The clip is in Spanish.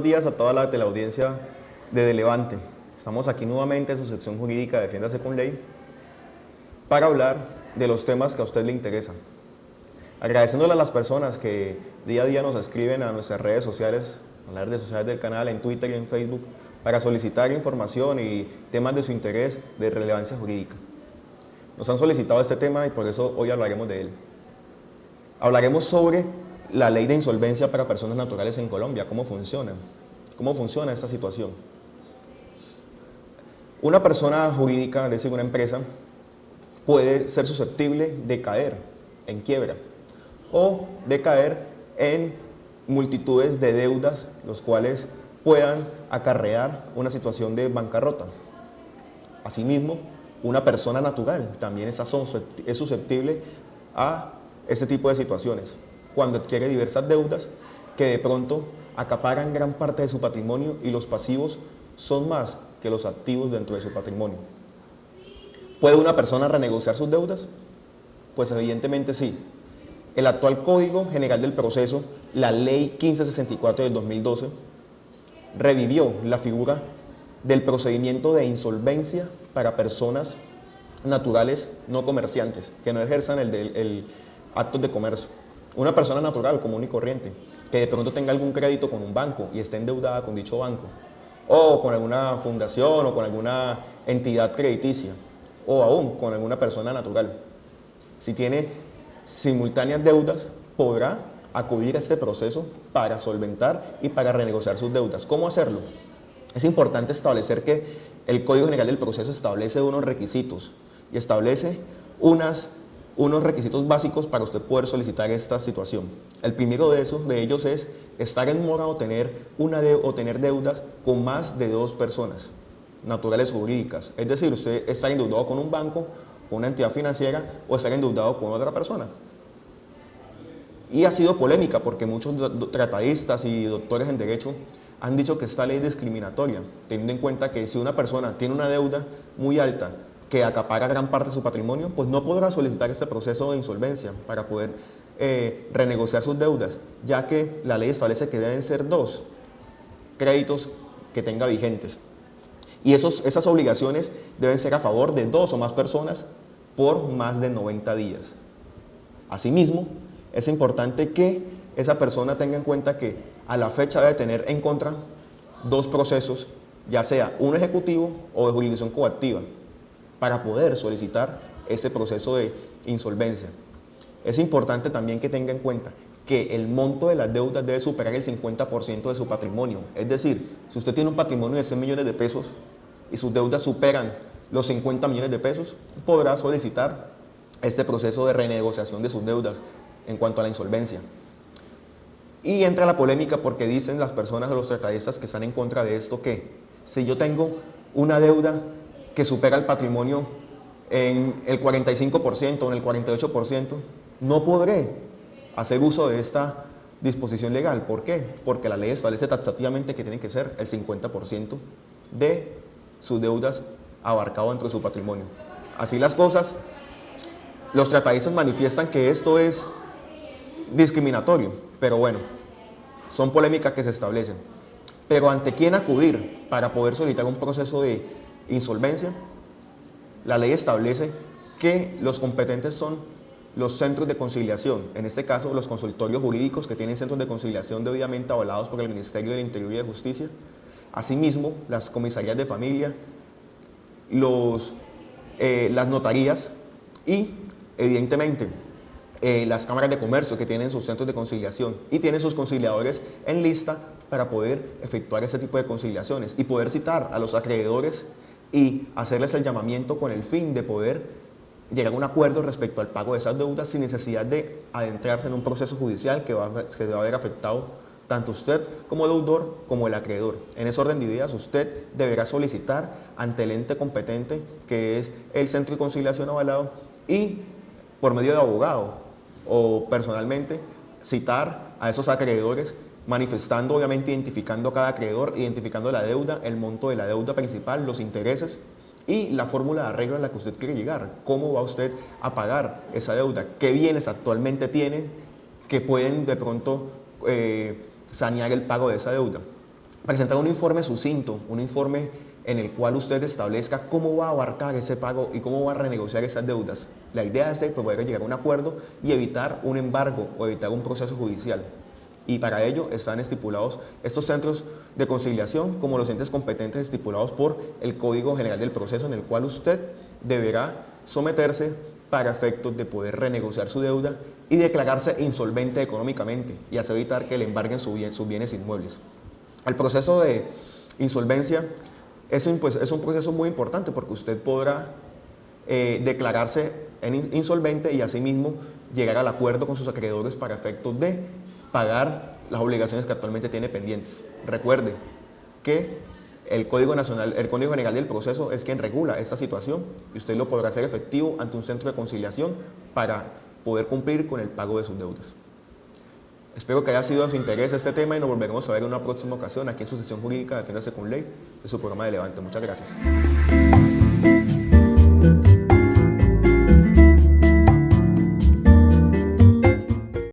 días a toda la teleaudiencia de De Levante. Estamos aquí nuevamente en su sección jurídica Defiéndase con Ley para hablar de los temas que a usted le interesan. Agradeciéndole a las personas que día a día nos escriben a nuestras redes sociales, a las redes sociales del canal, en Twitter y en Facebook, para solicitar información y temas de su interés de relevancia jurídica. Nos han solicitado este tema y por eso hoy hablaremos de él. Hablaremos sobre la ley de insolvencia para personas naturales en Colombia, cómo funciona esta situación. Una persona jurídica, es decir, una empresa, puede ser susceptible de caer en quiebra o de caer en multitudes de deudas, los cuales puedan acarrear una situación de bancarrota. Asimismo, una persona natural también es susceptible a este tipo de situaciones, cuando adquiere diversas deudas que de pronto acaparan gran parte de su patrimonio y los pasivos son más que los activos dentro de su patrimonio. ¿Puede una persona renegociar sus deudas? Pues evidentemente sí. El actual Código General del Proceso, la Ley 1564 del 2012, revivió la figura del procedimiento de insolvencia para personas naturales no comerciantes, que no ejerzan el actos de comercio. Una persona natural, común y corriente, que de pronto tenga algún crédito con un banco y esté endeudada con dicho banco, o con alguna fundación o con alguna entidad crediticia, o aún con alguna persona natural. Si tiene simultáneas deudas, podrá acudir a este proceso para solventar y para renegociar sus deudas. ¿Cómo hacerlo? Es importante establecer que el Código General del Proceso establece unos requisitos y establece unos requisitos básicos para usted poder solicitar esta situación. El primero de ellos es estar en mora o tener deudas con más de 2 personas naturales o jurídicas. Es decir, usted estar endeudado con un banco, con una entidad financiera o estar endeudado con otra persona. Y ha sido polémica porque muchos tratadistas y doctores en derecho han dicho que esta ley es discriminatoria, teniendo en cuenta que si una persona tiene una deuda muy alta que acapara gran parte de su patrimonio, pues no podrá solicitar este proceso de insolvencia para poder renegociar sus deudas, ya que la ley establece que deben ser 2 créditos que tenga vigentes. Y esas obligaciones deben ser a favor de 2 o más personas por más de 90 días. Asimismo, es importante que esa persona tenga en cuenta que a la fecha debe tener en contra 2 procesos, ya sea uno ejecutivo o de jurisdicción coactiva, para poder solicitar ese proceso de insolvencia. Es importante también que tenga en cuenta que el monto de las deudas debe superar el 50% de su patrimonio. Es decir, si usted tiene un patrimonio de 100 millones de pesos y sus deudas superan los 50 millones de pesos, podrá solicitar este proceso de renegociación de sus deudas en cuanto a la insolvencia. Y entra la polémica porque dicen las personas, los tratadistas que están en contra de esto, que si yo tengo una deuda que supera el patrimonio en el 45% o en el 48%, no podré hacer uso de esta disposición legal. ¿Por qué? Porque la ley establece taxativamente que tiene que ser el 50% de sus deudas abarcado dentro de su patrimonio. Así las cosas, los tratadistas manifiestan que esto es discriminatorio, pero bueno, son polémicas que se establecen. Pero ¿ante quién acudir para poder solicitar un proceso de insolvencia? La ley establece que los competentes son los centros de conciliación, en este caso los consultorios jurídicos que tienen centros de conciliación debidamente avalados por el Ministerio del Interior y de Justicia, asimismo las comisarías de familia, las notarías y evidentemente las cámaras de comercio que tienen sus centros de conciliación y tienen sus conciliadores en lista para poder efectuar ese tipo de conciliaciones y poder citar a los acreedores y hacerles el llamamiento con el fin de poder llegar a un acuerdo respecto al pago de esas deudas sin necesidad de adentrarse en un proceso judicial que va a haber afectado tanto usted como deudor como el acreedor. En ese orden de ideas, usted deberá solicitar ante el ente competente, que es el Centro de Conciliación avalado, y por medio de abogado o personalmente citar a esos acreedores, manifestando, obviamente, identificando a cada acreedor, identificando la deuda, el monto de la deuda principal, los intereses y la fórmula de arreglo a la que usted quiere llegar. ¿Cómo va usted a pagar esa deuda? ¿Qué bienes actualmente tiene que pueden de pronto sanear el pago de esa deuda? presentar un informe sucinto, un informe en el cual usted establezca cómo va a abarcar ese pago y cómo va a renegociar esas deudas. La idea es de poder llegar a un acuerdo y evitar un embargo o evitar un proceso judicial. Y para ello están estipulados estos centros de conciliación como los entes competentes estipulados por el Código General del Proceso, en el cual usted deberá someterse para efectos de poder renegociar su deuda y declararse insolvente económicamente y así evitar que le embarguen sus bienes inmuebles. El proceso de insolvencia es un proceso muy importante porque usted podrá declararse insolvente y asimismo llegar al acuerdo con sus acreedores para efectos de pagar las obligaciones que actualmente tiene pendientes. Recuerde que el Código General del Proceso es quien regula esta situación y usted lo podrá hacer efectivo ante un centro de conciliación para poder cumplir con el pago de sus deudas. Espero que haya sido de su interés este tema y nos volveremos a ver en una próxima ocasión aquí en su sesión jurídica Defiéndase con Ley de su programa de Levante. Muchas gracias.